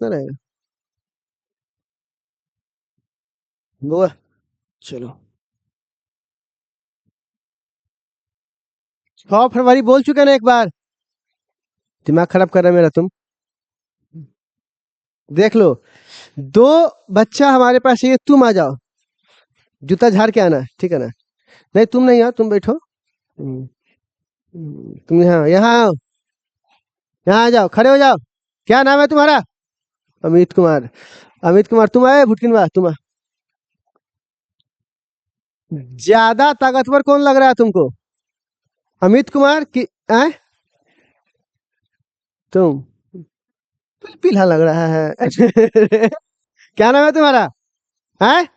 कितना रहेगा? वो चलो, 6 फरवरी बोल चुके ना एक बार। दिमाग खराब कर रहा है मेरा तुम। देख लो, दो बच्चा हमारे पास चाहिए, तुम आ जाओ, जूता झाड़ के आना, ठीक है ना? नहीं तुम नहीं आओ, तुम बैठो। तुम यहाँ यहाँ आओ, यहाँ आ जाओ, खड़े हो जाओ। क्या नाम है तुम्हारा? अमित कुमार। अमित कुमार तुम आए, भुटकिन तुम आ। ज्यादा ताकतवर कौन लग रहा है तुमको? अमित कुमार की आए? तुम पीला लग रहा है। क्या नाम है तुम्हारा? है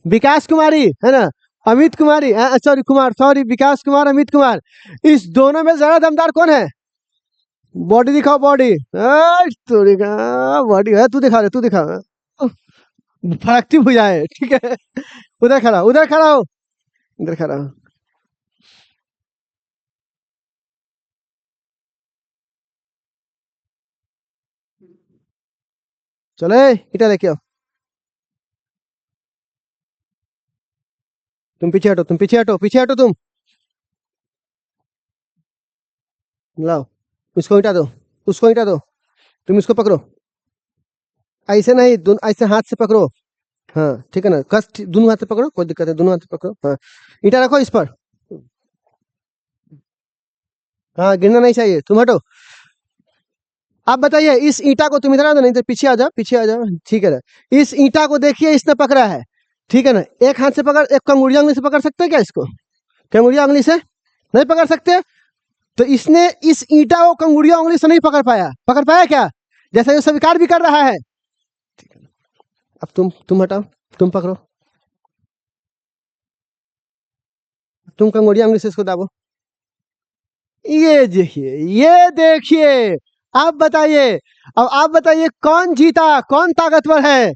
विकास कुमारी, है ना? अमित कुमारी, सॉरी कुमार, सॉरी विकास कुमार, अमित कुमार। इस दोनों में ज्यादा दमदार कौन है? बॉडी दिखाओ, बॉडी। तोरी का बॉडी है, तू दिखा, तू दिखा। फड़कती भुजा है, ठीक है। उधर खड़ा, उधर खड़ा हो, इधर खड़ा हो। चलो इटा लेके आओ। तुम पीछे हटो, तुम पीछे हटो, पीछे हटो तुम। लाओ, उसको ईटा दो, उसको ईटा दो। तुम इसको पकड़ो, ऐसे नहीं, ऐसे हाथ से पकड़ो। हाँ ठीक है ना, कस दोनों हाथ से पकड़ो, कोई दिक्कत है, दोनों हाथ से पकड़ो। हाँ, ईटा रखो इस पर। हाँ गिरना नहीं चाहिए, तुम हटो। आप बताइए, इस ईंटा को तुम इधर आ जाओ, नहीं तो पीछे आ जाओ, पीछे आ जाओ, ठीक है ना? इस ईंटा को देखिए, इसने पकड़ा है, ठीक है ना? एक हाथ से पकड़, एक कंगुड़िया उंगली से पकड़ सकते हैं क्या इसको? कंगुड़िया उंगली से नहीं पकड़ सकते? तो इसने इस ईंटा को कंगुड़िया उंगली से नहीं पकड़ पाया, पकड़ पाया क्या? जैसा ये स्वीकार भी कर रहा है। अब तुम हटाओ, तुम पकड़ो, तुम कंगुड़िया उंगली से इसको दाबो। ये देखिए, ये देखिए। आप बताइए, अब आप बताइए कौन जीता, कौन ताकतवर है?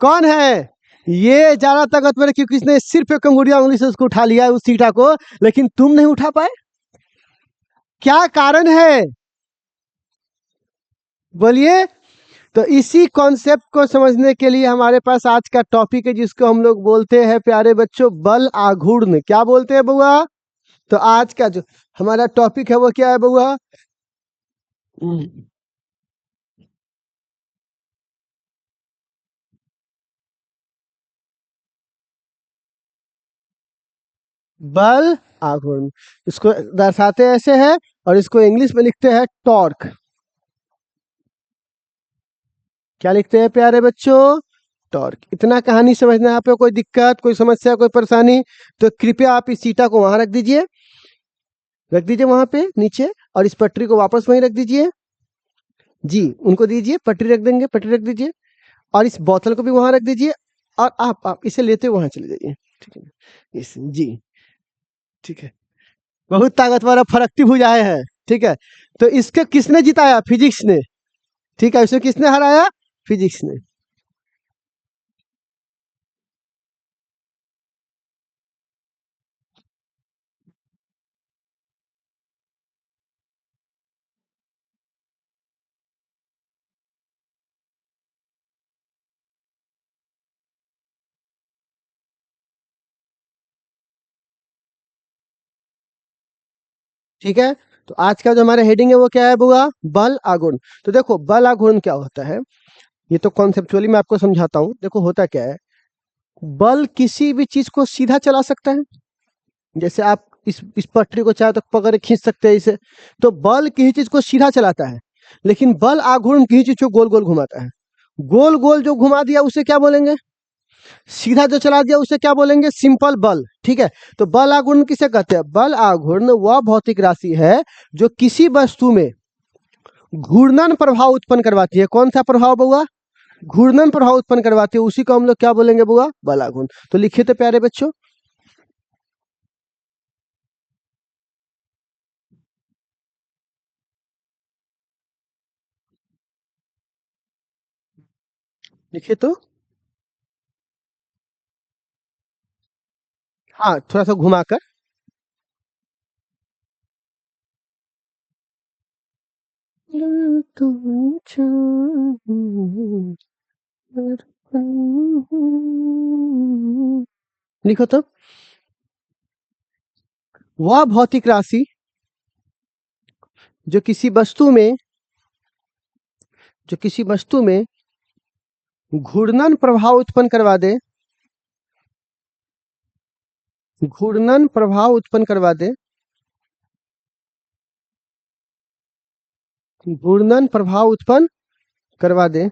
कौन है? ये ज्यादा ताकतवर है क्योंकि इसने सिर्फ एक कंगुड़िया उंगली से उसको उठा लिया, उस सीटा को, लेकिन तुम नहीं उठा पाए। क्या कारण है? बोलिए। तो इसी कॉन्सेप्ट को समझने के लिए हमारे पास आज का टॉपिक है, जिसको हम लोग बोलते हैं प्यारे बच्चों, बल आघूर्ण। क्या बोलते हैं बुआ? तो आज का जो हमारा टॉपिक है वो क्या है बुआ? बल आघूर्ण। इसको दर्शाते ऐसे हैं, और इसको इंग्लिश में लिखते हैं टॉर्क। क्या लिखते हैं प्यारे बच्चों? टॉर्क। इतना कहानी समझना है आप कोई दिक्कत, कोई समस्या, कोई परेशानी? तो कृपया आप इस सीटा को वहां रख दीजिए, रख दीजिए वहां पे नीचे, और इस पटरी को वापस वहीं रख दीजिए। जी, उनको दीजिए, पटरी रख देंगे, पटरी रख दीजिए। और इस बोतल को भी वहां रख दीजिए, और आप इसे लेते वहां चले जाइए, ठीक है ना? इस जी, ठीक है। बहुत ताकतवर, फरकती भुजाएं है, ठीक है। तो इसके किसने जिताया? फिजिक्स ने, ठीक है। इसे किसने हराया? फिजिक्स ने। ठीक है। तो आज का जो हमारा हेडिंग है वो क्या है बुआ? बल आघूर्ण। तो देखो, बल आघूर्ण क्या होता है, ये तो कॉन्सेप्चुअली मैं आपको समझाता हूँ। देखो होता क्या है, बल किसी भी चीज को सीधा चला सकता है। जैसे आप इस पटरी को चाहे तो पकड़ के खींच सकते हैं इसे। तो बल किसी चीज को सीधा चलाता है, लेकिन बल आघूर्ण किसी चीज को गोल गोल घुमाता है। गोल गोल जो घुमा दिया उसे क्या बोलेंगे? सीधा जो चला दिया उसे क्या बोलेंगे? सिंपल बल, ठीक है। तो बल आघूर्ण किसे कहते हैं? बल आघूर्ण वह भौतिक राशि है जो किसी वस्तु में घूर्णन प्रभाव उत्पन्न करवाती है। कौन सा प्रभाव बुआ? घूर्णन प्रभाव उत्पन्न करवाती है, उसी को हम लोग क्या बोलेंगे बुआ? बल आघूर्ण। तो लिखिए तो प्यारे बच्चों, लिखिए तो। हाँ, थोड़ा सा घुमाकर। तुम लिखो तो, वह भौतिक राशि जो किसी वस्तु में घूर्णन प्रभाव उत्पन्न करवा दे, घूर्णन प्रभाव उत्पन्न करवा दे, घूर्णन प्रभाव उत्पन्न करवा दे,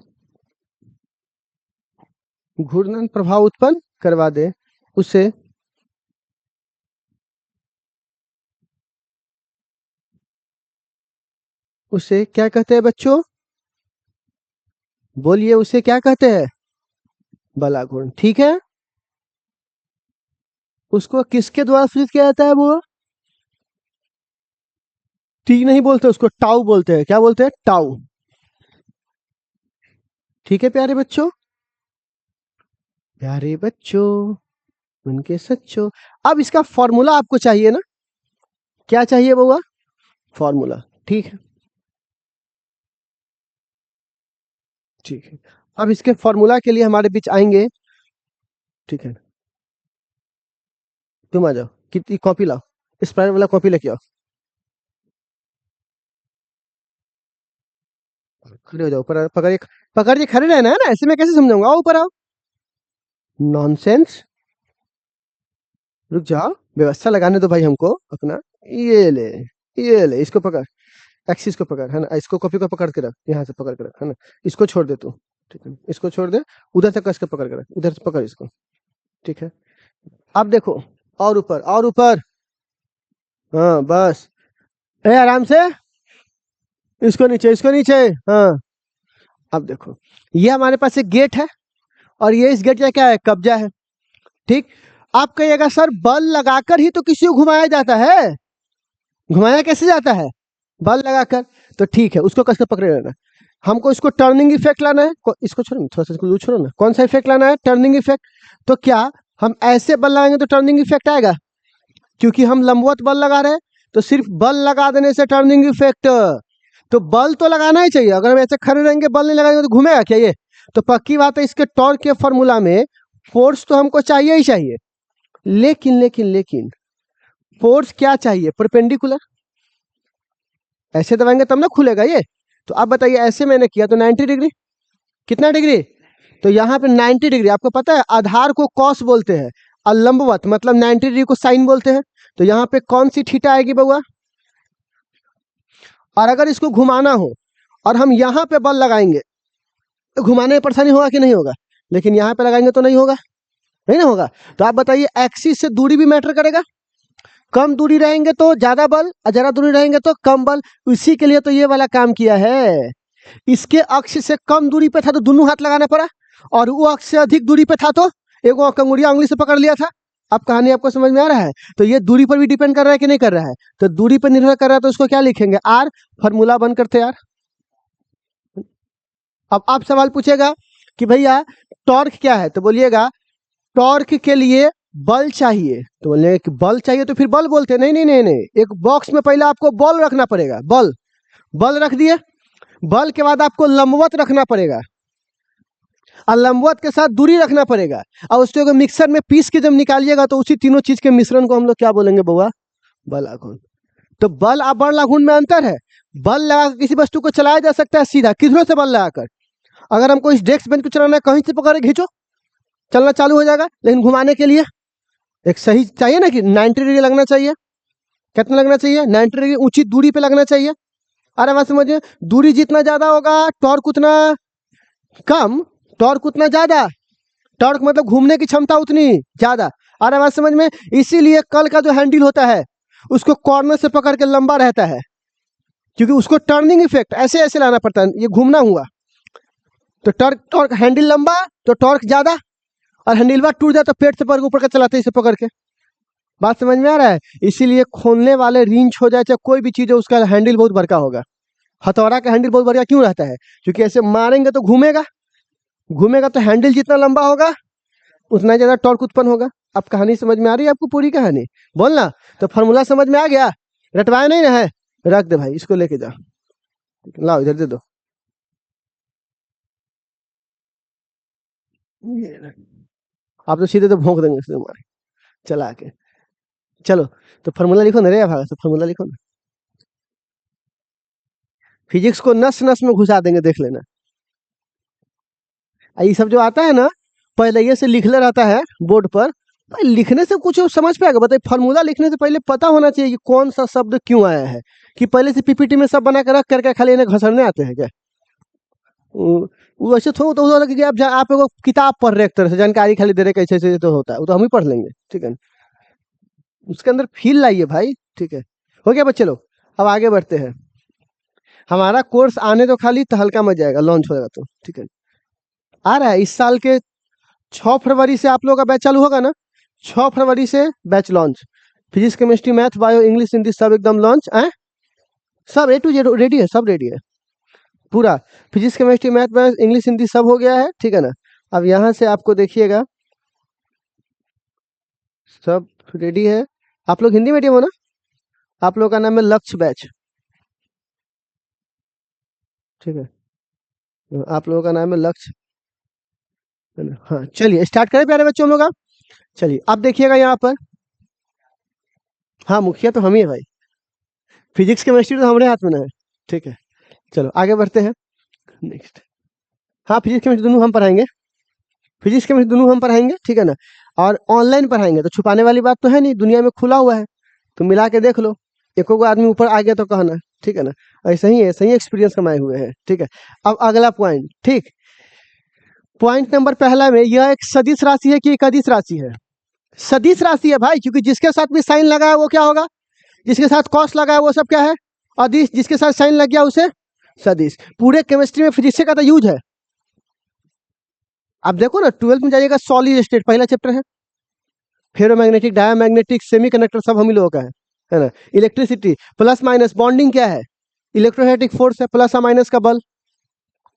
घूर्णन प्रभाव उत्पन्न करवा दे, उसे क्या कहते हैं बच्चों? बोलिए, उसे क्या कहते हैं? बलाघूर्ण। ठीक है, उसको किसके द्वारा सूचित किया जाता है? वो टी नहीं बोलते, उसको टाउ बोलते हैं। क्या बोलते हैं? टाउ। ठीक है प्यारे बच्चों, प्यारे बच्चों उनके सच्चों। अब इसका फॉर्मूला आपको चाहिए ना? क्या चाहिए बउआ? फॉर्मूला। ठीक है, ठीक है। अब इसके फॉर्मूला के लिए हमारे बीच आएंगे, ठीक है, तुम आ जाओ, कितनी कॉपी लाओ, स्प्राइट वाला कॉपी लेके आओ, खड़े हो जाओ, ऊपर पकड़िए, पकड़िए, खड़े रहना है ना, ऐसे में कैसे समझाऊंगा? आओ ऊपर आओ। नॉनसेंस, रुक जाओ, व्यवस्था लगाने दो भाई हमको अपना। ये ले, ये ले, इसको पकड़, एक्सिस को पकड़, है ना, इसको कॉपी को पकड़ के रख, यहाँ से पकड़ के रख, है ना, इसको छोड़ दे तू, ठीक है, इसको छोड़ दे, उधर तक इसको पकड़ के रख, उधर से पकड़ इसको, ठीक है। अब देखो, और ऊपर, और ऊपर, हाँ बस, ए आराम से, इसको नीचे, इसको नीचे, हाँ। अब देखो, ये हमारे पास एक गेट है, और ये इस गेट का क्या है? कब्जा है। ठीक, आप कहिएगा सर बल लगाकर ही तो किसी को घुमाया जाता है, घुमाया कैसे जाता है? बल लगाकर। तो ठीक है, उसको कैसे पकड़े रहना, हमको इसको टर्निंग इफेक्ट लाना है, इसको छोड़ो ना, थोड़ा सा इसको दूर छोड़ो ना, कौन सा इफेक्ट लाना है? Turning effect. तो क्या हम ऐसे बल लगाएंगे तो टर्निंग इफेक्ट आएगा? क्योंकि हम लंबवत बल लगा रहे हैं, तो सिर्फ बल लगा देने से टर्निंग इफेक्ट, तो बल तो लगाना ही चाहिए। अगर हम ऐसे खड़े रहेंगे, बल नहीं लगाएंगे तो घूमेगा क्या ये? तो पक्की बात है, इसके टॉर्क के फॉर्मूला में फोर्स तो हमको चाहिए ही चाहिए, लेकिन लेकिन लेकिन फोर्स क्या चाहिए? परपेंडिकुलर। ऐसे दबाएंगे तब ना खुलेगा ये। तो आप बताइए, ऐसे मैंने किया तो 90 डिग्री, कितना डिग्री? तो यहाँ पे 90 डिग्री। आपको पता है आधार को कॉस बोलते हैं, और लंबवत मतलब 90 डिग्री को साइन बोलते हैं। तो यहाँ पे कौन सी थीटा आएगी बउआ? और अगर इसको घुमाना हो और हम यहाँ पे बल लगाएंगे, तो घुमाने में परेशानी होगा कि नहीं होगा? लेकिन यहाँ पे लगाएंगे तो नहीं होगा, नहीं ना होगा। तो आप बताइए, एक्सिस से दूरी भी मैटर करेगा। कम दूरी रहेंगे तो ज्यादा बल, और ज्यादा दूरी रहेंगे तो कम बल। इसी के लिए तो ये वाला काम किया है। इसके अक्ष से कम दूरी पे था तो दोनों हाथ लगाना पड़ा, और वो अक्ष से अधिक दूरी पे था तो एक कंगुरिया उंगली से पकड़ लिया था। अब कहानी आपको समझ में आ रहा है? तो ये दूरी पर भी डिपेंड कर रहा है कि नहीं कर रहा है? तो दूरी पर निर्भर कर रहा है, तो उसको क्या लिखेंगे? आर। फॉर्मूला बन करते यार। अब आप सवाल पूछेगा कि भैया टॉर्क क्या है, तो बोलिएगा टॉर्क के लिए बल चाहिए। तो बोले कि बल चाहिए तो फिर बल बोलते, नहीं नहीं नहीं नहीं, एक बॉक्स में पहले आपको बल रखना पड़ेगा। बल, बल रख दिए, बल के बाद आपको लंबवत रखना पड़ेगा, और लंबवत के साथ दूरी रखना पड़ेगा, और उसको मिक्सर में पीस के जब निकालिएगा तो उसी तीनों चीज के मिश्रण को हम लोग क्या बोलेंगे बउआ? बल आघूर्ण। तो बल और बल आघूर्ण में अंतर है। बल लगा किसी वस्तु को चलाया जा सकता है सीधा, किधरों से बल लगाकर। अगर हमको इस डेस्क बेंच को चलाना है, कहीं से पकड़ के खींचो, चलना चालू हो जाएगा। लेकिन घुमाने के लिए एक सही चाहिए ना, कि 90 डिग्री लगना चाहिए। कितना लगना चाहिए? 90 डिग्री ऊंची दूरी पे लगना चाहिए। अरे बात समझिए, दूरी जितना ज्यादा होगा टॉर्क उतना कम, टॉर्क उतना ज्यादा। टॉर्क मतलब घूमने की क्षमता उतनी ज्यादा। अरे बात समझ में? इसीलिए कल का जो हैंडल होता है उसको कॉर्नर से पकड़ के लंबा रहता है, क्योंकि उसको टर्निंग इफेक्ट ऐसे ऐसे लाना पड़ता है, ये घूमना हुआ तो टॉर्क, टॉर्क हैंडल लंबा तो टॉर्क ज्यादा, और हैंडल टूट जाए तो पेट से ऊपर कर चलाते हैं इसे पकड़ के। बात समझ में आ रहा है? इसीलिए खोलने वाले रिंच हो जाए चाहे कोई भी चीज है, उसका हैंडल बहुत बड़का होगा। हथौड़ा का हैंडल बहुत बड़का क्यों रहता है? क्योंकि ऐसे मारेंगे तो घूमेगा, घूमेगा तो हैंडल जितना लंबा होगा उतना ज्यादा टॉर्क उत्पन्न होगा। अब कहानी समझ में आ रही है आपको? पूरी कहानी बोलना। तो फॉर्मूला समझ में आ गया? रटवाया नहीं ना है? रख दे भाई, इसको लेके जा। लाओ इधर दे दो। ये रहा। आप तो सीधे तो भोंक देंगे इससे मारे चला के। चलो, तो फार्मूला लिखो ना रे भाई, तो फार्मूला लिखो ना। फिजिक्स को नस नस में घुसा देंगे, देख लेना। ये सब जो आता है ना, पहले ये से लिख ले रहता है बोर्ड पर। भाई लिखने से कुछ समझ पाएगा? बताइए, फार्मूला लिखने से पहले पता होना चाहिए कि कौन सा शब्द क्यों आया है। कि पहले से पीपीटी में सब बना के रख करके खाली इन्हें घसरने आते हैं क्या? वो ऐसे थोड़ा तो होता है कि आप एगो किताब पढ़ रहे, एक तरह से जानकारी खाली दे रहे कैसे ऐसे तो होता है, वो तो हम ही पढ़ लेंगे, ठीक है। उसके अंदर फील लाइए भाई, ठीक है। हो गया बच्चे लोग, अब आगे बढ़ते हैं। हमारा कोर्स आने तो खाली तो हल्का मच जाएगा, लॉन्च होगा तो, ठीक है। आ रहा है इस साल के 6 फरवरी से आप लोगों का बैच चालू होगा ना। 6 फरवरी से batch launch. Physics chemistry math bio English Hindi सब एकदम लॉन्च है। सब ए टू जेड रेडी है, सब रेडी है पूरा। Physics chemistry math bio English Hindi सब हो गया है, ठीक है ना। अब यहाँ से आपको देखिएगा, सब रेडी है। आप लोग हिंदी मीडियम हो ना? आप लोग का नाम है लक्ष्य बैच, ठीक है। आप लोगों का नाम है लक्ष्य, है ना? हाँ चलिए स्टार्ट करें प्यारे बच्चों हम लोग। आप चलिए, अब देखिएगा यहाँ पर। हाँ मुखिया तो हम ही है भाई, फिजिक्स केमिस्ट्री तो हमारे हाथ में ना है, ठीक है। चलो आगे बढ़ते हैं नेक्स्ट। हाँ फिजिक्स केमिस्ट्री दोनों हम पढ़ाएंगे, फिजिक्स केमिस्ट्री दोनों हम पढ़ाएंगे, ठीक है ना। और ऑनलाइन पढ़ाएंगे तो छुपाने वाली बात तो है नहीं, दुनिया में खुला हुआ है। तो मिला के देख लो, एको को आदमी ऊपर आ गया तो कहना, ठीक है ना। ऐसा ही है, सही एक्सपीरियंस कमाए हुए हैं, ठीक है। अब अगला पॉइंट, ठीक। पॉइंट नंबर पहला में, यह एक सदिश राशि है कि एक अदिश राशि है? सदिश राशि है भाई, क्योंकि जिसके साथ भी साइन लगा है वो क्या होगा? जिसके साथ कॉस लगा है वो सब क्या है? अदिश। जिसके साथ साइन लग गया उसे सदिश। पूरे केमिस्ट्री में फिजिक्स का तो यूज है। आप देखो ना, 12th में जाइएगा, सॉलिड स्टेट पहला चैप्टर है। फेरोमैग्नेटिक, डायमैग्नेटिक, सेमीकंडक्टर सब हम ही लोगों का है ना। इलेक्ट्रिसिटी, प्लस माइनस, बॉन्डिंग क्या है? इलेक्ट्रोस्टैटिक फोर्स है, प्लस और माइनस का बल।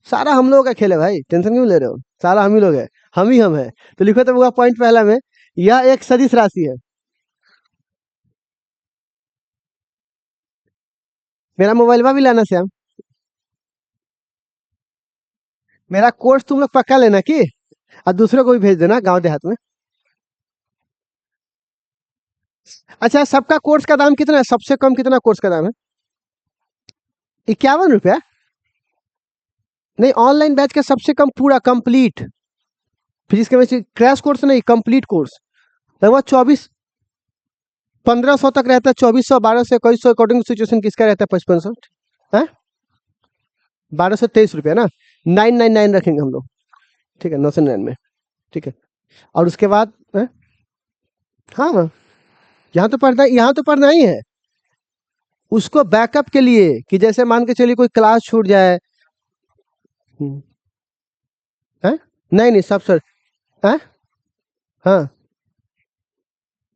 सारा हम लोगों का खेल है भाई, टेंशन क्यों ले रहे हो? सारा हम ही लोग है, हम है। तो लिखो तो होगा पॉइंट पहला में, यह एक सदिश राशि है। मेरा मोबाइल भी लाना श्याम। मेरा कोर्स तुम लोग पक्का लेना की, और दूसरों को भी भेज देना गांव देहात में। अच्छा, सबका कोर्स का दाम कितना है? सबसे कम कितना कोर्स का दाम है? 51 रुपया? नहीं, ऑनलाइन बैच का सबसे कम पूरा complete physics chemistry crash course नहीं, कंप्लीट कोर्स लगभग 1500 तक रहता है। 2400, 1200, 2100, अकॉर्डिंग टू सिचुएशन। किसका रहता है 5500? है 1223 रुपया ना। 999 रखेंगे हम लोग, ठीक है, 999, ठीक है। और उसके बाद हाँ, यहाँ तो पढ़ना ही है। उसको बैकअप के लिए कि जैसे मान के चलिए कोई क्लास छूट जाए। हम्म, हैं? नहीं नहीं सब सर। हैं? हाँ,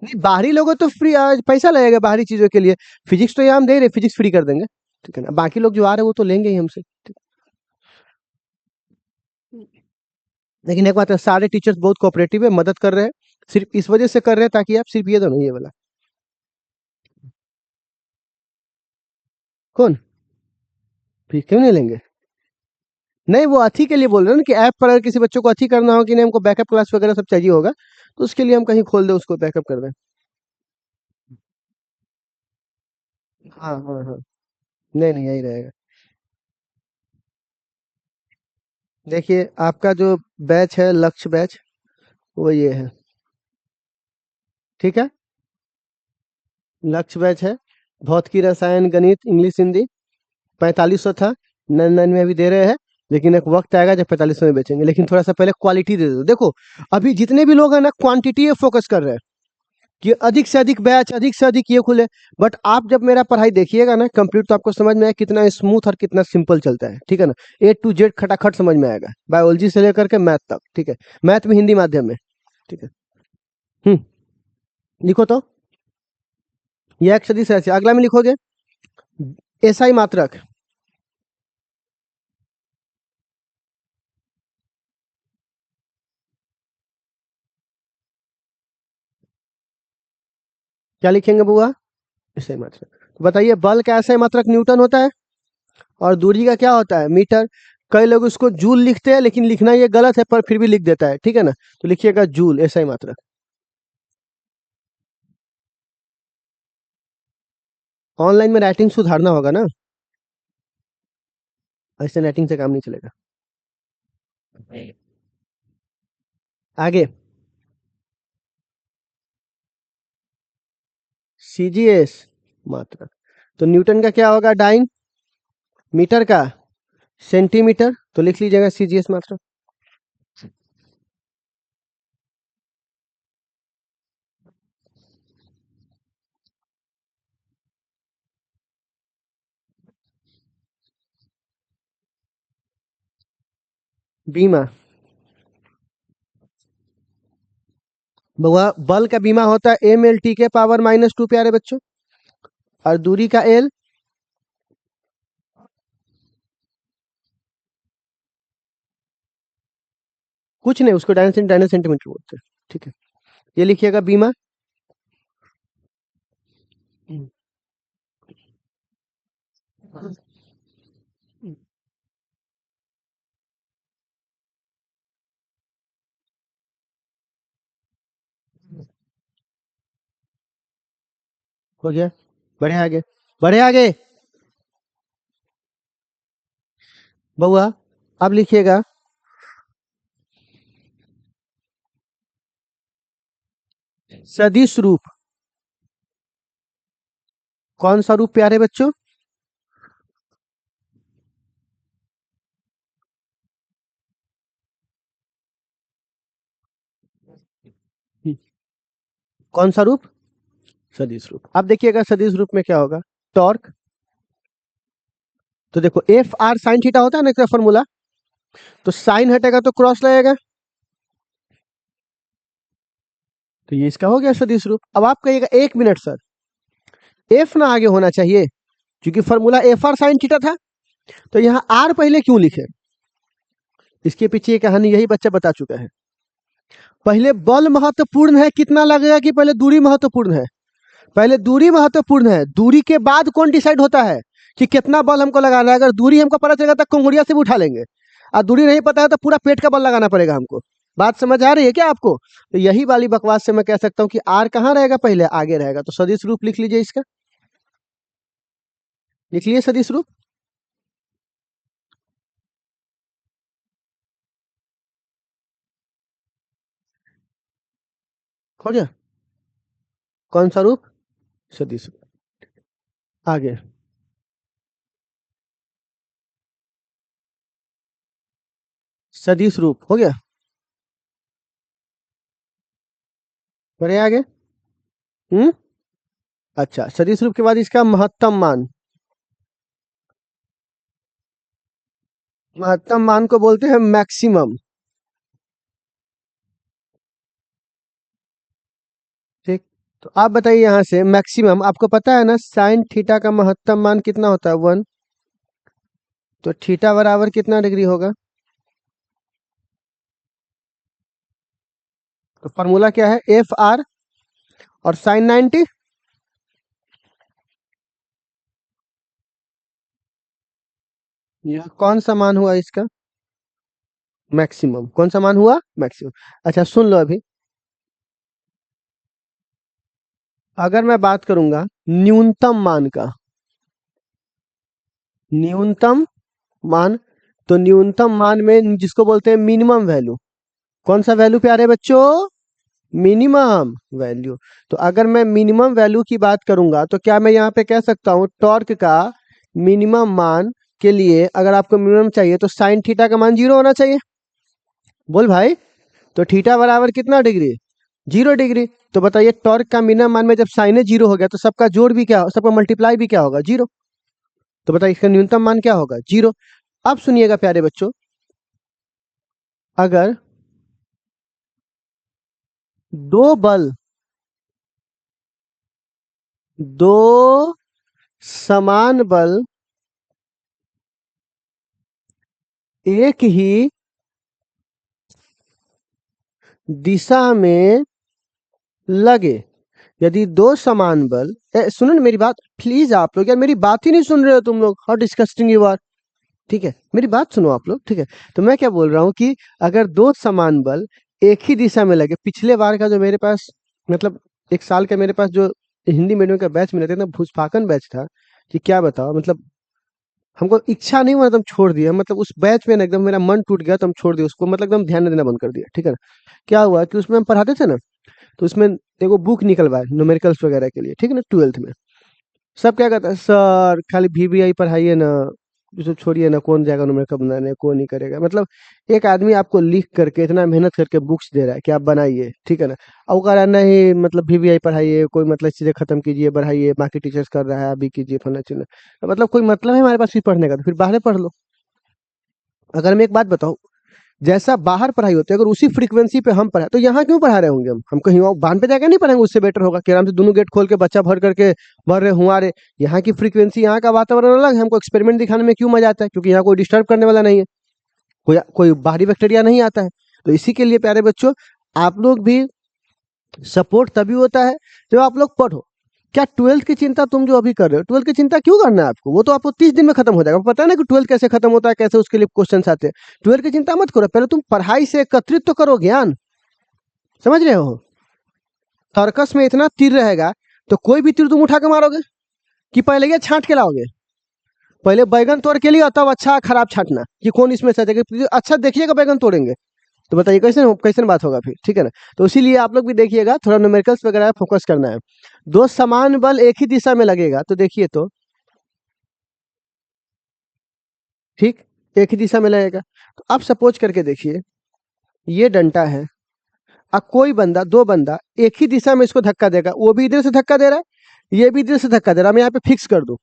नहीं बाहरी लोगों तो फ्री, पैसा लगेगा बाहरी चीजों के लिए। फिजिक्स तो यहाँ हम दे रहे, फिजिक्स फ्री कर देंगे, ठीक है ना। बाकी लोग जो आ रहे हैं वो तो लेंगे ही हमसे, ठीक। लेकिन एक बात है, सारे टीचर्स बहुत कोऑपरेटिव है, मदद कर रहे हैं। सिर्फ इस वजह से कर रहे हैं ताकि आप सिर्फ ये दो नहीं, ये वाला। कौन? फिर क्यों नहीं लेंगे? नहीं, वो अथी के लिए बोल रहे हैं ना, कि ऐप पर अगर किसी बच्चों को अथी करना हो कि नहीं हमको बैकअप क्लास वगैरह सब चाहिए होगा, तो उसके लिए हम कहीं खोल दें, उसको बैकअप कर दें। हाँ हाँ हाँ, नहीं नहीं यही रहेगा। देखिए आपका जो बैच है, लक्ष्य बैच, वो ये है, ठीक है। लक्ष्य बैच है, भौतिकी, रसायन, गणित, इंग्लिश, हिंदी। 4500 था, 99 में अभी दे रहे हैं। लेकिन एक वक्त आएगा जब 4500 में बेचेंगे, लेकिन थोड़ा सा पहले क्वालिटी दे दो। देखो अभी जितने भी लोग हैं ना, क्वांटिटी पे फोकस कर रहे हैं कि अधिक से अधिक बैच, अधिक से अधिक ये खुले। बट आप जब मेरा पढ़ाई देखिएगा ना कंप्लीट, तो आपको समझ में आएगा कितना स्मूथ और कितना सिंपल चलता है, ठीक है ना। A to Z खटाखट समझ में आएगा, बायोलॉजी से लेकर के मैथ तक, ठीक है। मैथ में हिंदी माध्यम में, ठीक है। हम्म, लिखो तो। यह एक सदी से ऐसे अगला में लिखोगे, एसआई मात्रक। क्या लिखेंगे बुआ? एसआई मात्रक। तो बताइए, बल का एसआई मात्रक न्यूटन होता है। और दूरी का क्या होता है? मीटर। कई लोग उसको जूल लिखते हैं, लेकिन लिखना ये गलत है, पर फिर भी लिख देता है, ठीक है ना? तो लिखिएगा जूल, ऐसा ही मात्रा। ऑनलाइन में राइटिंग सुधारना होगा ना, ऐसे राइटिंग से काम नहीं चलेगा। आगे, सीजीएस मात्रा। तो न्यूटन का क्या होगा? डाइन। मीटर का सेंटीमीटर, तो लिख लीजिएगा सीजीएस मात्रा। बीमा, वह बल का बीमा होता है एम एल टी के पावर -2 प्यारे बच्चों। और दूरी का एल, कुछ नहीं, उसको डायना सेंटीमीटर बोलते हैं, ठीक है। ये लिखिएगा बीमा। हो गया, बढ़े आगे, बढ़े आगे। बउआ, अब लिखिएगा सदिश रूप। कौन सा रूप प्यारे बच्चों? कौन सा रूप? सदिश रूप। अब देखिएगा सदिश रूप में क्या होगा? टॉर्क। तो देखो एफ आर साइन थीटा होता है ना इसका फॉर्मूला, तो साइन हटेगा तो क्रॉस लगेगा, तो ये इसका हो गया सदिश रूप। अब आप कहिएगा 1 मिनट सर, एफ ना आगे होना चाहिए, क्योंकि formula F R sine theta था, तो यहाँ आर पहले क्यों लिखे? इसके पीछे ये कहानी यही बच्चा बता चुका है। पहले बल महत्वपूर्ण है कितना लगेगा, कि पहले दूरी महत्वपूर्ण है? पहले दूरी महत्वपूर्ण है, दूरी के बाद कौन डिसाइड होता है कि कितना बल हमको लगाना है? अगर दूरी हमको पता चलेगा तो कंगुड़िया से भी उठा लेंगे, और दूरी नहीं पता है तो पूरा पेट का बल लगाना पड़ेगा हमको। बात समझ आ रही है क्या आपको? तो यही वाली बकवास से मैं कह सकता हूँ कि आर कहाँ रहेगा? पहले आगे रहेगा। तो सदिश रूप लिख लीजिए इसका, लिख लीजिए सदिश रूप। हो गया, कौन सा रूप? सदिश रूप। आगे, सदिश रूप हो गया, बढ़े आगे। हम्म, अच्छा, सदिश रूप के बाद इसका महत्तम मान। महत्तम मान को बोलते हैं मैक्सिमम, ठीक। तो आप बताइए यहाँ से मैक्सिमम, आपको पता है ना साइन थीटा का महत्तम मान कितना होता है? 1। तो थीटा बराबर कितना डिग्री होगा? तो फॉर्मूला क्या है? एफ आर और साइन 90। यह कौन सा मान हुआ इसका? मैक्सिमम। कौन सा मान हुआ? मैक्सिमम। अच्छा सुन लो अभी, अगर मैं बात करूंगा न्यूनतम मान का, न्यूनतम मान, तो न्यूनतम मान में जिसको बोलते हैं मिनिमम वैल्यू, कौन सा वैल्यू प्यारे बच्चों? Minimum value. तो अगर मैं मिनिमम वैल्यू की बात करूंगा तो क्या मैं यहाँ पे कह सकता हूँ टॉर्क का मिनिमम मान के लिए, अगर आपको मिनिमम चाहिए तो साइन थीटा का मान 0 होना चाहिए। बोल भाई, तो थीटा बराबर कितना डिग्री? 0 डिग्री। तो बताइए टॉर्क का मिनिमम मान में जब साइन 0 हो गया तो सबका जोड़ भी क्या, सबका मल्टीप्लाई भी क्या होगा? 0। तो बताइए इसका न्यूनतम मान क्या होगा? 0। अब सुनिएगा प्यारे बच्चों, अगर दो बल, दो समान बल एक ही दिशा में लगे, यदि दो समान बल, सुनो ना मेरी बात प्लीज, आप लोग यार मेरी बात ही नहीं सुन रहे हो तुम लोग, हाउ डिस्कस्टिंग यू आर। ठीक है, मेरी बात सुनो आप लोग, ठीक है। तो मैं क्या बोल रहा हूँ कि अगर दो समान बल एक ही दिशा में लगे, पिछले बार का जो मेरे पास मतलब एक साल का मेरे पास जो हिंदी मीडियम का बैच मिला था ना, भूस्पाकन बैच था, कि क्या बताओ, मतलब हमको इच्छा नहीं हुआ तो हम छोड़ दिया, मतलब उस बैच में ना एकदम मेरा मन टूट गया, तो हम छोड़ दिया उसको, मतलब एकदम ध्यान देना बंद कर दिया, ठीक है ना। क्या हुआ कि उसमें हम पढ़ाते थे ना, तो उसमें एगो बुक निकलवाए न्यूमेरिकल्स वगैरह के लिए, ठीक है ना, 12th में। सब क्या कहता है, सर खाली वीवीआई पढ़ाइए ना, ये सब छोड़िए ना, कौन जाएगा न्यूमेरिकल बनाने, कौन नहीं करेगा। मतलब एक आदमी आपको लिख करके इतना मेहनत करके बुक्स दे रहा है कि आप बनाइए, ठीक है ना, और वो कह रहा है नहीं मतलब वीवीआई पढ़ाइए, कोई मतलब चीजें खत्म कीजिए, बढ़ाइए, बाकी टीचर्स कर रहा है अभी कीजिए, फलना चीज। मतलब कोई मतलब है हमारे पास फिर पढ़ने का, तो फिर बाहर पढ़ लो। अगर मैं एक बात बताऊं, जैसा बाहर पढ़ाई होती है, अगर उसी फ्रीक्वेंसी पे हम पढ़ाए तो यहाँ क्यों पढ़ा रहे होंगे, हम कहीं और बांध पे जाकर नहीं पढ़ेंगे, उससे बेटर होगा कि आराम से दोनों गेट खोल के बच्चा भर करके भर रहे हुआ रहे। यहाँ की फ्रीक्वेंसी, यहाँ का वातावरण अलग है, हमको एक्सपेरिमेंट दिखाने में क्यों मजा आता है, क्योंकि यहाँ कोई डिस्टर्ब करने वाला नहीं है, कोई कोई बाहरी बैक्टीरिया नहीं आता है। तो इसी के लिए प्यारे बच्चों, आप लोग भी सपोर्ट तभी होता है जब आप लोग पढ़ो। क्या 12th की चिंता तुम जो अभी कर रहे हो, 12th की चिंता क्यों करना है आपको, वो तो आपको 30 दिन में खत्म हो जाएगा, पता है ना कि 12th कैसे खत्म होता है, कैसे उसके लिए क्वेश्चन आते हैं। 12th की चिंता मत करो, पहले तुम पढ़ाई से एकत्रित तो करो ज्ञान, समझ रहे हो। सर्कस में इतना तीर रहेगा तो कोई भी तीर तुम उठा के मारोगे कि पहले ये छांट के लाओगे, पहले बैगन तोड़ के लिए तब अच्छा खराब छांटना कि कौन इसमें से अच्छा अच्छा देखिएगा बैगन तोड़ेंगे, तो बताइए कैसे कैसे बात होगा फिर, ठीक है ना। तो इसीलिए आप लोग भी देखिएगा, थोड़ा न्यूमेरिकल्स वगैरह फोकस करना है। दो समान बल एक ही दिशा में लगेगा, तो देखिए तो ठीक, एक ही दिशा में लगेगा। तो आप सपोज करके देखिए, ये डंडा है, अब कोई बंदा, दो बंदा एक ही दिशा में इसको धक्का देगा, वो भी इधर से धक्का दे रहा है, ये भी इधर से धक्का दे रहा है, मैं यहाँ पे फिक्स कर दूं,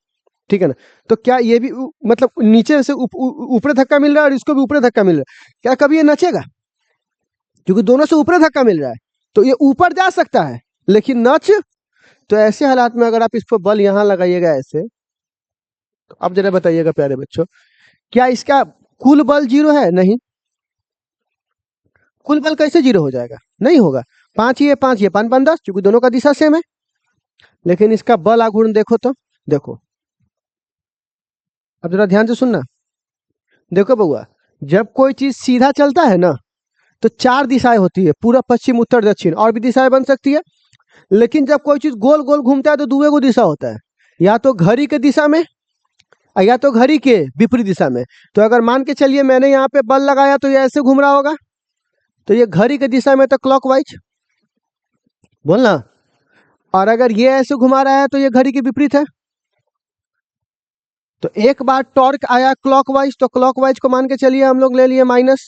ठीक है ना। तो क्या ये भी मतलब नीचे से ऊपर धक्का मिल रहा है और इसको भी ऊपर धक्का मिल रहा है, क्या कभी ये नचेगा, क्योंकि दोनों से ऊपर धक्का मिल रहा है, तो ये ऊपर जा सकता है लेकिन नच। तो ऐसे हालात में अगर आप इस पर बल यहाँ लगाइएगा ऐसे, तो अब जरा बताइएगा प्यारे बच्चों, क्या इसका कुल बल जीरो है, नहीं, कुल बल कैसे जीरो हो जाएगा, नहीं होगा। पांच ये पांच ये पांच पांच 10, क्योंकि दोनों का दिशा सेम है। लेकिन इसका बल आघूर्ण देखो तो, देखो अब जरा ध्यान से सुनना, देखो बउआ, जब कोई चीज सीधा चलता है ना, तो चार दिशाएं होती है, पूर्व पश्चिम उत्तर दक्षिण, और भी दिशाएं बन सकती है। लेकिन जब कोई चीज गोल गोल घूमता है तो दुए को दिशा होता है, या तो घड़ी के दिशा में या तो घड़ी के विपरीत दिशा में। तो अगर मान के चलिए मैंने यहाँ पे बल लगाया तो ये ऐसे घूम रहा होगा, तो ये घड़ी के दिशा में तो क्लॉकवाइज बोलना, और अगर ये ऐसे घुमा रहा है तो ये घड़ी के विपरीत है। तो एक बार टॉर्क आया क्लॉकवाइज, तो क्लॉकवाइज को मान के चलिए हम लोग ले लिए माइनस,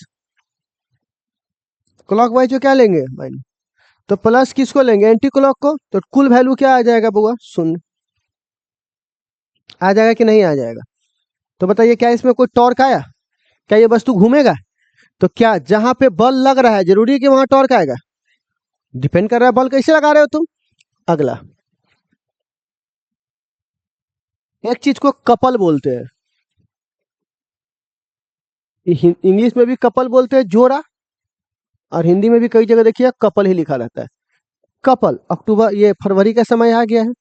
क्लॉकवाइज को क्या लेंगे माइनस, तो प्लस किसको लेंगे, एंटी क्लॉक को। तो कुल वैल्यू क्या आ जाएगा बुआ, शून्य आ जाएगा कि नहीं आ जाएगा। तो बताइए क्या इसमें कोई टॉर्क आया, क्या ये वस्तु घूमेगा। तो क्या जहां पे बल लग रहा है जरूरी है कि वहां टॉर्क आएगा, डिपेंड कर रहा है बल कैसे लगा रहे हो तुम। अगला, एक चीज को कपल बोलते हैं, इंग्लिश में भी कपल बोलते हैं जोड़ा, और हिंदी में भी कई जगह देखिए कपल ही लिखा रहता है। कपल, अक्टूबर ये फरवरी का समय आ गया है,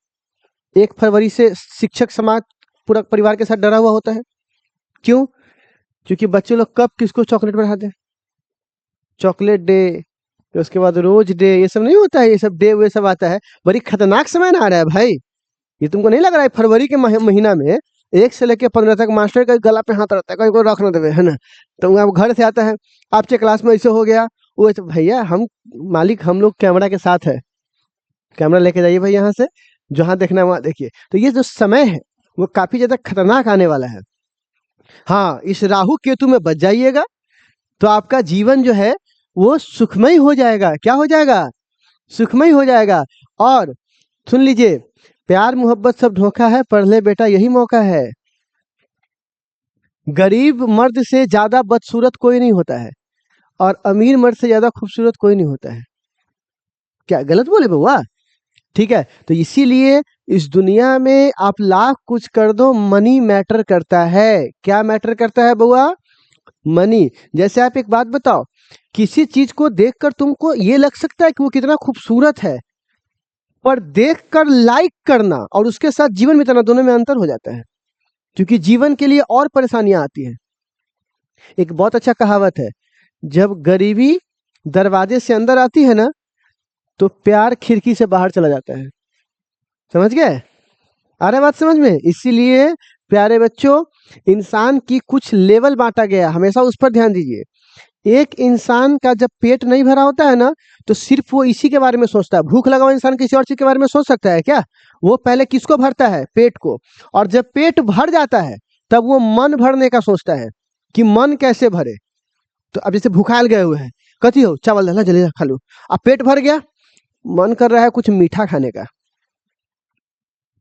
1 फरवरी से शिक्षक समाज पूरा परिवार के साथ डरा हुआ होता है। क्यों, क्योंकि बच्चे लोग कब किसको चॉकलेट बढ़ाते हैं, चॉकलेट डे, तो उसके बाद रोज डे, ये सब नहीं होता है, ये सब डे वे सब आता है। बड़ी खतरनाक समय ना आ रहा है भाई, ये तुमको नहीं लग रहा है फरवरी के महीना में 1 से लेकर 15 तक मास्टर का गला पे हाथ रहता है, कहीं को रख ना देवे, है ना। तो आप घर से आता है, आपके क्लास में ऐसे हो गया वो, तो भैया हम मालिक हम लोग कैमरा के साथ है, कैमरा लेके जाइए भाई यहाँ से, जहाँ देखना है वहां देखिए। तो ये जो समय है वो काफी ज्यादा खतरनाक आने वाला है। हाँ, इस राहु केतु में बच जाइएगा तो आपका जीवन जो है वो सुखमय हो जाएगा। क्या हो जाएगा, सुखमय हो जाएगा। और सुन लीजिए, प्यार मोहब्बत सब धोखा है, पढ़ ले बेटा यही मौका है। गरीब मर्द से ज्यादा बदसूरत कोई नहीं होता है, और अमीर मर्द से ज्यादा खूबसूरत कोई नहीं होता है। क्या गलत बोले बउआ, ठीक है। तो इसीलिए इस दुनिया में आप लाख कुछ कर दो, मनी मैटर करता है। क्या मैटर करता है बउआ, मनी। जैसे आप एक बात बताओ, किसी चीज को देखकर तुमको ये लग सकता है कि वो कितना खूबसूरत है, पर देखकर लाइक करना और उसके साथ जीवन बिताना, दोनों में अंतर हो जाता है, क्योंकि जीवन के लिए और परेशानियां आती हैं। एक बहुत अच्छा कहावत है, जब गरीबी दरवाजे से अंदर आती है ना, तो प्यार खिड़की से बाहर चला जाता है। समझ गए? आ रहा है बात समझ में? इसीलिए प्यारे बच्चों, इंसान की कुछ लेवल बांटा गया, हमेशा उस पर ध्यान दीजिए। एक इंसान का जब पेट नहीं भरा होता है ना, तो सिर्फ वो इसी के बारे में सोचता है। भूख लगा हुआ इंसान किसी और चीज के बारे में सोच सकता है क्या? वो पहले किसको भरता है? पेट को। और जब पेट भर जाता है, तब वो मन भरने का सोचता है कि मन कैसे भरे। तो अब जैसे भूखाल गए हुए हैं, कथी हो, चावल डाला जल्दी खा लो। अब पेट भर गया, मन कर रहा है कुछ मीठा खाने का।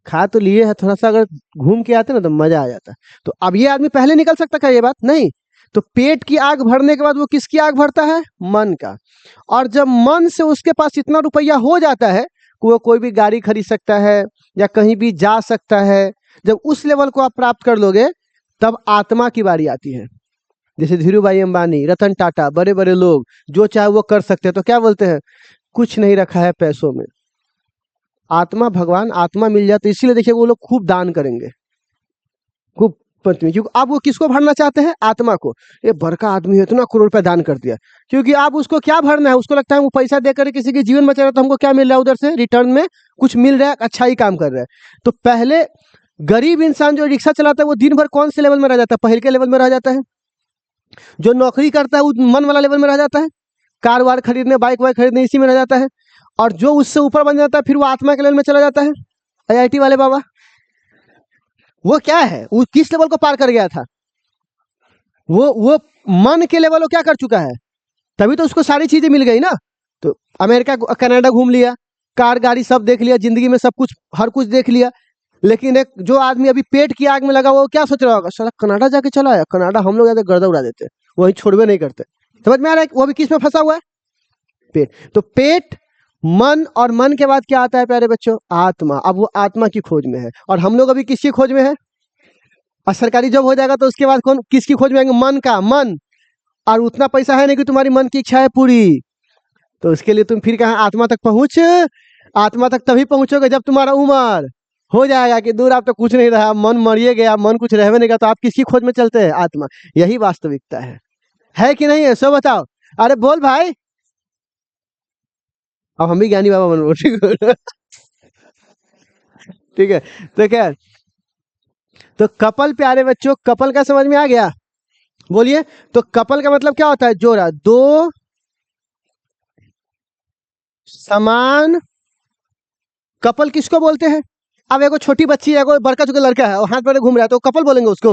खा तो लिए है, थोड़ा सा अगर घूम के आते ना तो मजा आ जाता। तो अब ये आदमी पहले निकल सकता क्या? ये बात नहीं। तो पेट की आग भरने के बाद वो किसकी आग भरता है? मन का। और जब मन से उसके पास इतना रुपया हो जाता है कि वो कोई भी गाड़ी खरीद सकता है या कहीं भी जा सकता है, जब उस लेवल को आप प्राप्त कर लोगे, तब आत्मा की बारी आती है। जैसे धीरू भाई अंबानी, रतन टाटा, बड़े बड़े लोग जो चाहे वो कर सकते हैं, तो क्या बोलते हैं? कुछ नहीं रखा है पैसों में। आत्मा, भगवान आत्मा मिल जाए तो इसीलिए देखिए वो लोग खूब दान करेंगे, खूब पंचमी। क्योंकि अब वो किसको भरना चाहते हैं? आत्मा को। ये बड़का आदमी है, इतना करोड़ रुपया दान कर दिया, क्योंकि अब उसको क्या भरना है? उसको लगता है वो पैसा देकर किसी के जीवन बचा रहा है, तो हमको क्या मिल रहा है उधर से? रिटर्न में कुछ मिल रहा है, अच्छा ही काम कर रहा है। तो पहले गरीब इंसान जो रिक्शा चलाता है, वो दिन भर कौन से लेवल में रह जाता है? पहल के लेवल में रह जाता है। जो नौकरी करता है वो मन वाला लेवल में रह जाता है, कार वार खरीदने, बाइक वाइक खरीदने, इसी में रह जाता है। और जो उससे ऊपर बन जाता है, फिर वो आत्मा के लेवल में चला जाता है। आईआईटी वाले बाबा, वो क्या है? वो किस लेवल को पार कर गया था? वो मन के लेवल को क्या कर चुका है? तभी तो उसको सारी चीजें मिल गई ना। तो अमेरिका कनाडा घूम लिया, कार गाड़ी सब देख लिया, जिंदगी में सब कुछ, हर कुछ देख लिया। लेकिन एक जो आदमी अभी पेट की आग में लगा, वो क्या सोच रहा होगा? साला कनाडा जाके चला आया, कनाडा हम लोग जाते गर्दा उड़ा देते, वही छोड़वे नहीं करते। समझ में आ रहा है? वो भी किस में फंसा हुआ है? पेट। तो पेट, मन, और मन के बाद क्या आता है प्यारे बच्चों? आत्मा। अब वो आत्मा की खोज में है, और हम लोग अभी किसकी खोज में है? और सरकारी जॉब हो जाएगा तो उसके बाद कौन किसकी खोज में आएंगे? मन का। मन। और उतना पैसा है नहीं कि तुम्हारी मन की इच्छा है पूरी, तो उसके लिए तुम फिर कहाँ आत्मा तक पहुंच? आत्मा तक तभी पहुंचोगे जब तुम्हारा उम्र हो जाएगा कि दूर, आप तो कुछ नहीं रहा, मन मरिए गया, मन कुछ रहने नहीं गया, तो आप किसकी खोज में चलते हैं? आत्मा। यही वास्तविकता है कि नहीं है? सो बताओ। अरे बोल भाई। अब हम भी ज्ञानी बाबा बन ठीक ठीक है। तो क्या, तो कपल प्यारे बच्चों, कपल का समझ में आ गया? बोलिए। तो कपल का मतलब क्या होता है? जोड़ा, दो समान। कपल किसको बोलते हैं? अब एगो छोटी बच्ची है, एगो बड़का चुका लड़का है, और हाथ पैर घूम रहा है, तो कपल बोलेंगे उसको?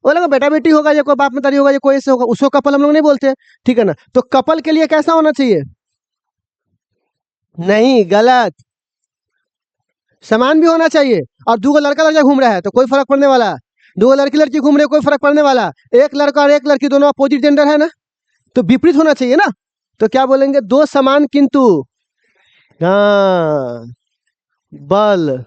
वो लोग बेटा बेटी होगा, या कोई बाप मतारी होगा, या कोई ऐसे होगा, उसको कपल हम लोग नहीं बोलते। ठीक है ना? तो कपल के लिए कैसा होना चाहिए? नहीं, गलत। समान भी होना चाहिए। और दो लड़का लड़का घूम रहा है तो कोई फर्क पड़ने वाला? दो लड़की लड़की घूम रहे, कोई फर्क पड़ने वाला? एक लड़का और एक लड़की दोनों अपोजिट जेंडर है ना, तो विपरीत होना चाहिए ना। तो क्या बोलेंगे? दो समान किंतु, हाँ, बल।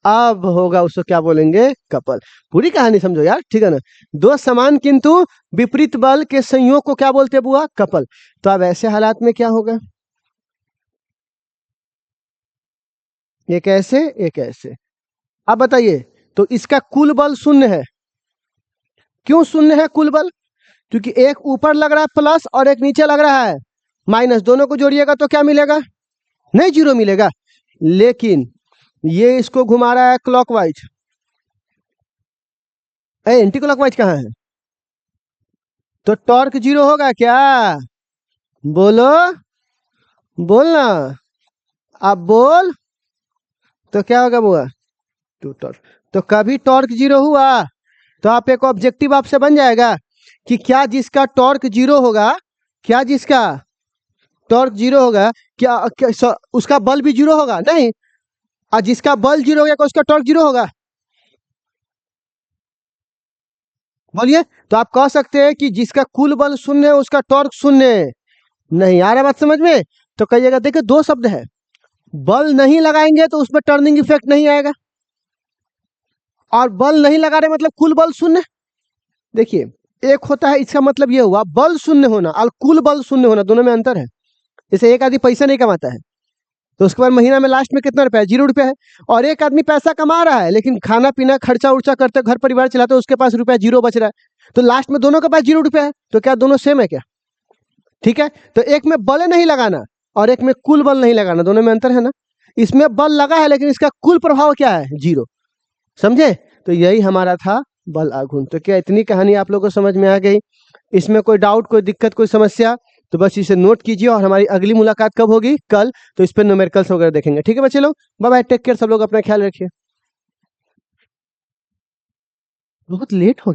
अब होगा उसको क्या बोलेंगे? कपल। पूरी कहानी समझो यार, ठीक है ना? दो समान किंतु विपरीत बल के संयोग को क्या बोलते हैं बुआ? कपल। तो अब ऐसे हालात में क्या होगा? एक ऐसे, एक ऐसे। अब बताइए, तो इसका कुल बल शून्य है। क्यों शून्य है कुल बल? क्योंकि एक ऊपर लग रहा है प्लस, और एक नीचे लग रहा है माइनस। दोनों को जोड़िएगा तो क्या मिलेगा? नहीं, जीरो मिलेगा। लेकिन ये इसको घुमा रहा है क्लॉकवाइज, एंटी क्लॉकवाइज कहाँ है? तो टॉर्क जीरो होगा क्या? बोलो, बोलना। अब बोल। तो क्या होगा बुआ? To torque. तो कभी टॉर्क जीरो हुआ तो आप एक ऑब्जेक्टिव आपसे बन जाएगा कि क्या जिसका टॉर्क जीरो होगा, क्या जिसका टॉर्क जीरो होगा, क्या उसका बल भी जीरो होगा? नहीं। और जिसका बल जीरो होगा, क्या उसका टॉर्क जीरो होगा? बोलिए। तो आप कह सकते हैं कि जिसका कुल बल शून्य है उसका टॉर्क शून्य है। नहीं आ रहा बात समझ में? तो कहिएगा, देखिए दो शब्द है, बल नहीं लगाएंगे तो उसमें टर्निंग इफेक्ट नहीं आएगा, और बल नहीं लगा रहे मतलब कुल बल शून्य। देखिए, एक होता है, इसका मतलब ये हुआ बल शून्य होना, और कुल बल शून्य होना, दोनों में अंतर है। जैसे एक आदमी पैसा नहीं कमाता है, तो उसके बाद महीना में लास्ट में कितना रुपया है? 0 रुपया है। और एक आदमी पैसा कमा रहा है लेकिन खाना पीना खर्चा उर्चा करते घर परिवार चलाते उसके पास रुपया 0 बच रहा है। तो लास्ट में दोनों के पास 0 रुपया है। तो क्या दोनों सेम है क्या? ठीक है, तो एक में बल नहीं लगाना और एक में कुल बल नहीं लगाना, दोनों में अंतर है ना। इसमें बल लगा है लेकिन इसका कुल प्रभाव क्या है? 0। समझे? तो यही हमारा था बल आघूर्ण। तो क्या इतनी कहानी आप लोगों को समझ में आ गई? इसमें कोई डाउट, कोई दिक्कत, कोई समस्या तो बस इसे नोट कीजिए। और हमारी अगली मुलाकात कब होगी? कल। तो इस पर न्यूमेरिकल्स वगैरह देखेंगे। ठीक है बच्चे लोग, बाय बाय, टेक केयर, सब लोग अपना ख्याल रखिए। बहुत लेट हो